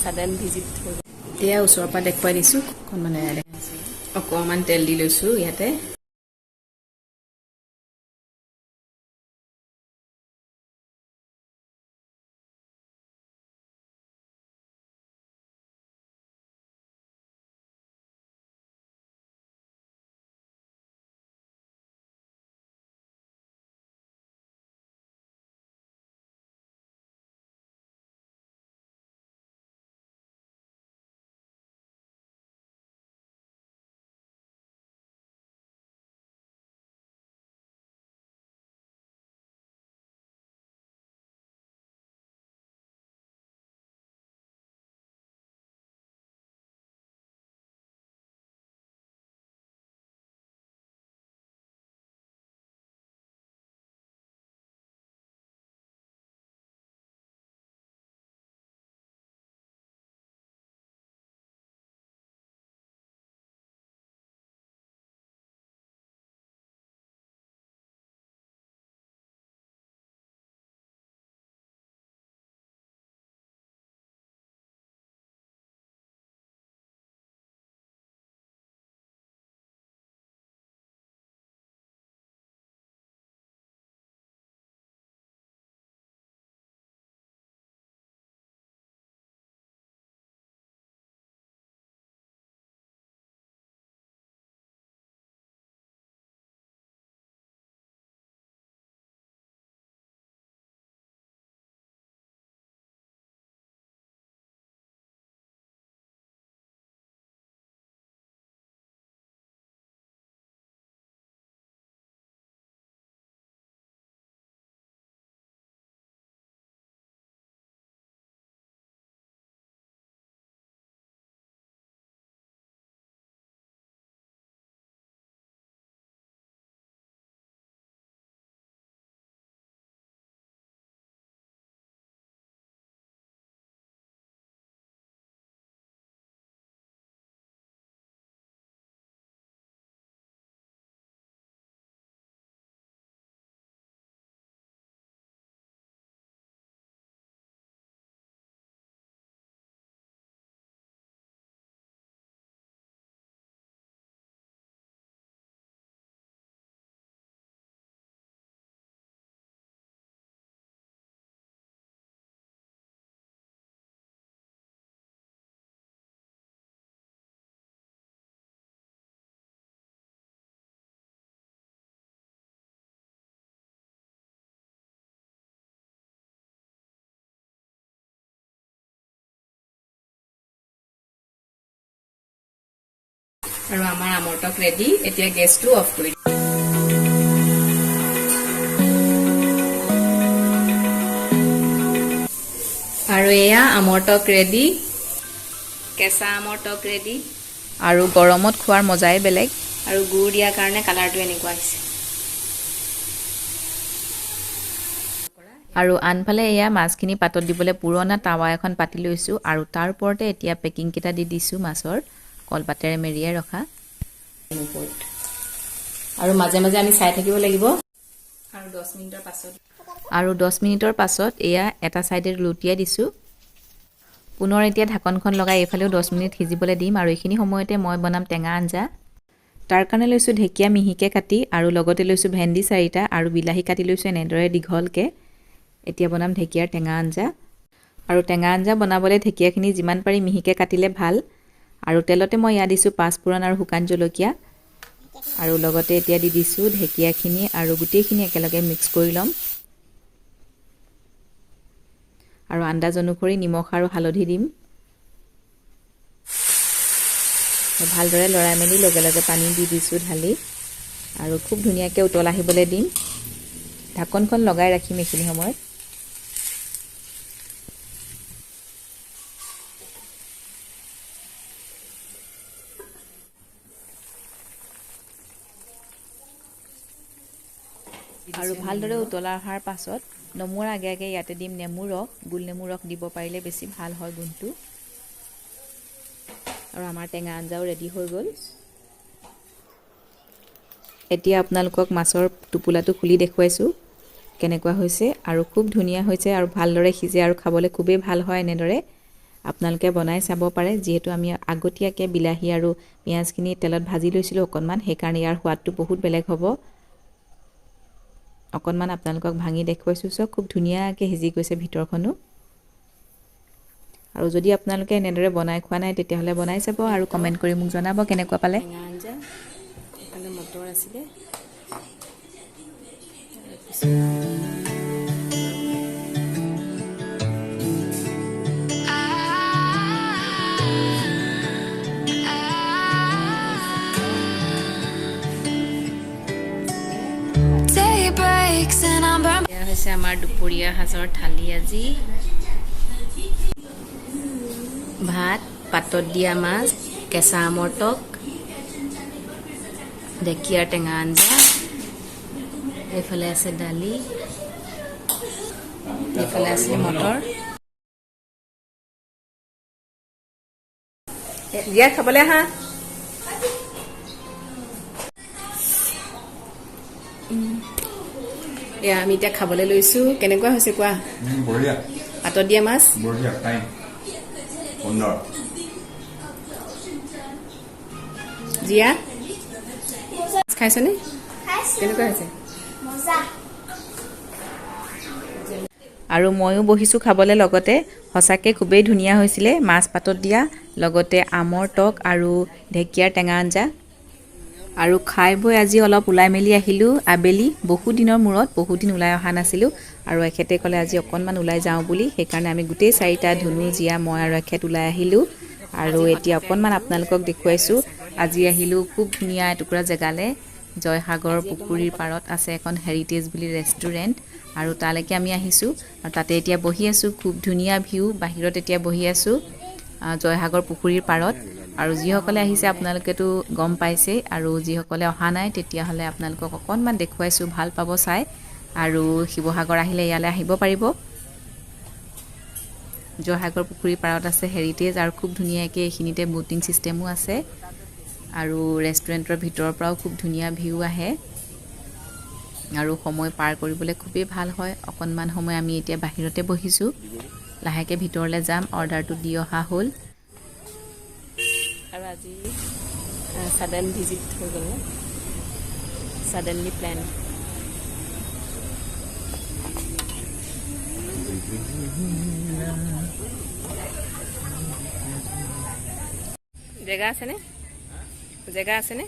Sudden visit হৈ এতিয়া ওচৰৰ পৰা দেখুৱাই দিছোঁ মানে অকণমান তেল দি লৈছোঁ ইয়াতে আৰু আমাৰ আমৰ টক ৰেডি এতিয়া গেছটো অফ কৰি আৰু এয়া আমৰ টক ৰেডি কেঁচা আমৰ টক ৰেডি আৰু গৰমত খোৱাৰ মজাই বেলেগ আৰু গুড় দিয়াৰ কাৰণে কালাৰটো এনেকুৱা হৈছে আৰু আনফালে এয়া মাছখিনি পাতত দিবলৈ পুৰণা টাৱা এখন পাতি লৈছোঁ আৰু তাৰ ওপৰতে এতিয়া পেকিং কেইটা দি দিছোঁ মাছৰ কলপাতেৰে মেৰিয়াই ৰখা আৰু মাজে মাজে আমি চাই থাকিব লাগিব আৰু 10 মিনিটৰ পাছত এয়া এটা চাইডে লুটিয়াই দিছোঁ পুনৰ এতিয়া ঢাকনখন লগাই এইফালেও 10 মিনিট সিজিবলৈ দিম আৰু এইখিনি সময়তে মই বনাম টেঙা আঞ্জা তাৰ কাৰণে লৈছোঁ ঢেকীয়া মিহিকৈ কাটি আৰু লগতে লৈছোঁ ভেন্দি 4টা আৰু বিলাহী কাটি লৈছোঁ এনেদৰে দীঘলকৈ এতিয়া বনাম ঢেকীয়াৰ টেঙা আঞ্জা আৰু টেঙা আঞ্জা বনাবলৈ ঢেকীয়াখিনি যিমান পাৰি মিহিকৈ কাটিলে ভাল আৰু তেলতে মই ইয়াত দিছোঁ পাঁচফোৰণ আৰু শুকান জলকীয়া আৰু লগতে এতিয়া দি দিছোঁ ঢেকীয়াখিনি আৰু গোটেইখিনি একেলগে মিক্স কৰি ল'ম আৰু আন্দাজ অনুসৰি নিমখ আৰু হালধি দিম ভালদৰে লৰাই মেলি লগে লগে পানী দি দিছোঁ ঢালি আৰু খুব ধুনীয়াকৈ উতল আহিবলৈ দিম ঢাকনখন লগাই ৰাখিম এইখিনি সময়ত আৰু ভালদৰে উতলা অহাৰ পাছত নমুৱাৰ আগে আগে ইয়াতে দিম নেমু ৰস গোল নেমু ৰস দিব পাৰিলে বেছি ভাল হয় গুণটো আৰু আমাৰ টেঙা আঞ্জাও ৰেডি হৈ গ'ল এতিয়া আপোনালোকক মাছৰ টোপোলাটো খুলি দেখুৱাইছোঁ কেনেকুৱা হৈছে আৰু খুব ধুনীয়া হৈছে আৰু ভালদৰে সিজে আৰু খাবলৈ খুবেই ভাল হয় এনেদৰে আপোনালোকে বনাই চাব পাৰে যিহেতু আমি আগতীয়াকৈ বিলাহী আৰু পিঁয়াজখিনি তেলত ভাজি লৈছিলোঁ অকণমান সেইকাৰণে ইয়াৰ সোৱাদটো বহুত বেলেগ হ'ব অকণমান আপোনালোকক ভাঙি দেখুৱাইছোঁ চব খুব ধুনীয়াকৈ সিজি গৈছে ভিতৰখনো আৰু যদি আপোনালোকে এনেদৰে বনাই খোৱা নাই তেতিয়াহ'লে বনাই চাব আৰু কমেণ্ট কৰি মোক জনাব কেনেকুৱা পালে আঞ্জা এফালে মটৰ আছিলে এয়া হৈছে আমাৰ দুপৰীয়া সাজৰ থালি আজি ভাত পাতত দিয়া মাছ কেঁচা আমৰ টক ঢেকীয়াৰ টেঙা আঞ্জা এইফালে আছে দালি এইফালে আছে মটৰ দিয়া খাবলৈ আহা এয়া আমি এতিয়া খাবলৈ লৈছোঁ কেনেকুৱা হৈছে কোৱা বঢ়িয়া পাতত দিয়া মাছ বঢ়িয়া টাইম সুন্দৰ জিয়া খাইছনে কেনেকুৱা হৈছে আৰু ময়ো বহিছোঁ খাবলৈ লগতে সঁচাকৈ খুবেই ধুনীয়া হৈছিলে মাছ পাতত দিয়া লগতে আমৰ টক আৰু ঢেকীয়াৰ টেঙা আঞ্জা আৰু খাই বৈ আজি অলপ ওলাই মেলি আহিলোঁ আবেলি বহুত দিনৰ মূৰত বহুত দিন ওলাই অহা নাছিলোঁ আৰু এখেতে ক'লে আজি অকণমান ওলাই যাওঁ বুলি সেইকাৰণে আমি গোটেই চাৰিটা ধুনু জীয়া মই আৰু এখেত ওলাই আহিলোঁ আৰু এতিয়া অকণমান আপোনালোকক দেখুৱাইছোঁ আজি আহিলোঁ খুব ধুনীয়া এটুকুৰা জেগালৈ জয়সাগৰ পুখুৰীৰ পাৰত আছে এখন হেৰিটেজ বুলি ৰেষ্টুৰেণ্ট আৰু তালৈকে আমি আহিছোঁ আৰু তাতে এতিয়া বহি আছোঁ খুব ধুনীয়া ভিউ বাহিৰত এতিয়া বহি আছোঁ জয়সাগৰ পুখুৰীৰ পাৰত আৰু যিসকলে আহিছে আপোনালোকেতো গম পাইছেই আৰু যিসকলে অহা নাই তেতিয়াহ'লে আপোনালোকক অকণমান দেখুৱাইছোঁ ভাল পাব চাই আৰু শিৱসাগৰ আহিলে ইয়ালৈ আহিব পাৰিব জয়সাগৰ পুখুৰীৰ পাৰত আছে হেৰিটেজ আৰু খুব ধুনীয়াকৈ এইখিনিতে বুটিং ছিষ্টেমো আছে আৰু ৰেষ্টুৰেণ্টৰ ভিতৰৰ পৰাও খুব ধুনীয়া ভিউ আহে আৰু সময় পাৰ কৰিবলৈ খুবেই ভাল হয় অকণমান সময় আমি এতিয়া বাহিৰতে বহিছোঁ লাহেকৈ ভিতৰলৈ যাম অৰ্ডাৰটো দি অহা হ'ল আৰু আজি ছাডেন ভিজিট হৈ গ'ল ছাডেনলি প্লেন জেগা আছেনে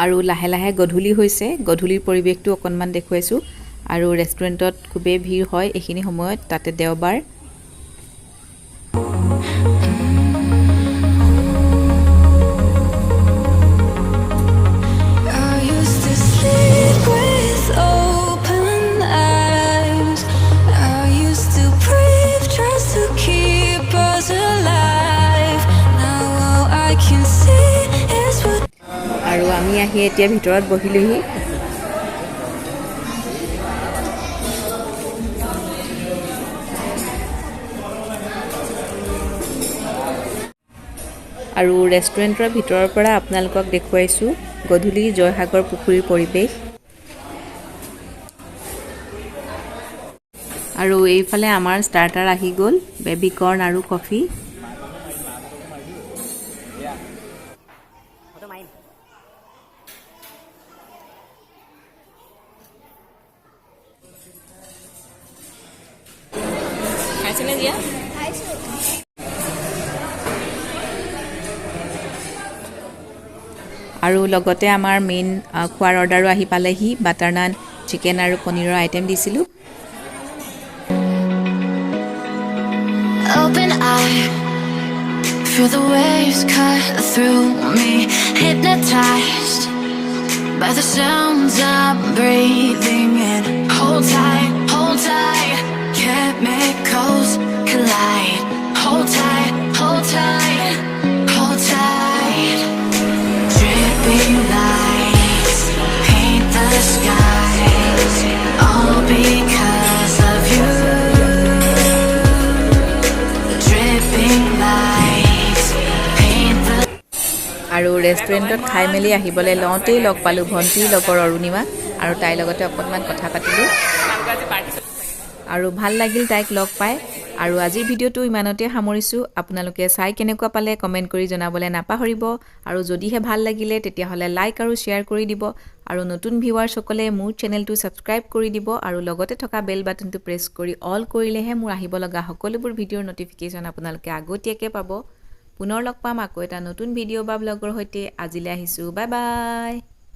আৰু লাহে লাহে গধূলি হৈছে গধূলিৰ পৰিৱেশটো অকণমান দেখুৱাইছোঁ আৰু ৰেষ্টুৰেণ্টত খুবেই ভিৰ হয় এইখিনি সময়ত তাতে দেওবাৰ আৰু আমি আহি এতিয়া ভিতৰত বহিলোহি আৰু ৰেষ্টুৰেণ্টৰ ভিতৰৰ পৰা আপোনালোকক দেখুৱাইছোঁ গধূলি জয়সাগৰ পুখুৰীৰ পৰিৱেশ আৰু এইফালে আমাৰ ষ্টাৰ্টাৰ আহি গ'ল বেবী কৰ্ণ আৰু কফি খাইছেনে দিয়া আৰু লগতে আমাৰ মেইন খোৱাৰ অৰ্ডাৰো আহি পালেহি বাটাৰ নান চিকেন আৰু পনীৰৰ আইটেম দিছিলোঁ Open eye, feel the waves cut through me, hypnotized by the sounds I'm breathing in. Hold tight, chemicals collide. Hold tight, hold tight, hold tight. Dripping lights paint the skies, all because of you. আৰু ৰেষ্টুৰেণ্টত খাই মেলি আহিবলৈ লওঁতেই লগ পালোঁ ভণ্টিৰ লগৰ অৰুণিমা আৰু তাইৰ লগতে অকণমান কথা পাতিলোঁ আৰু ভাল লাগিল তাইক লগ পাই আৰু আজিৰ ভিডিঅ'টো ইমানতে সামৰিছোঁ আপোনালোকে চাই কেনেকুৱা পালে কমেণ্ট কৰি জনাবলৈ নাপাহৰিব আৰু যদিহে ভাল লাগিলে তেতিয়াহ'লে লাইক আৰু শ্বেয়াৰ কৰি দিব আৰু নতুন ভিউৱাৰসকলে মোৰ চেনেলটো ছাবস্ক্ৰাইব কৰি দিব আৰু লগতে থকা বেল বাটনটো প্ৰেছ কৰি অল কৰিলেহে মোৰ আহিব লগা সকলোবোৰ ভিডিঅ'ৰ নটিফিকেশ্যন আপোনালোকে আগতীয়াকৈ পাব পুনৰ লগ পাম আকৌ এটা নতুন ভিডিঅ' বা ব্লগৰ সৈতে আজিলৈ আহিছোঁ বাই বাই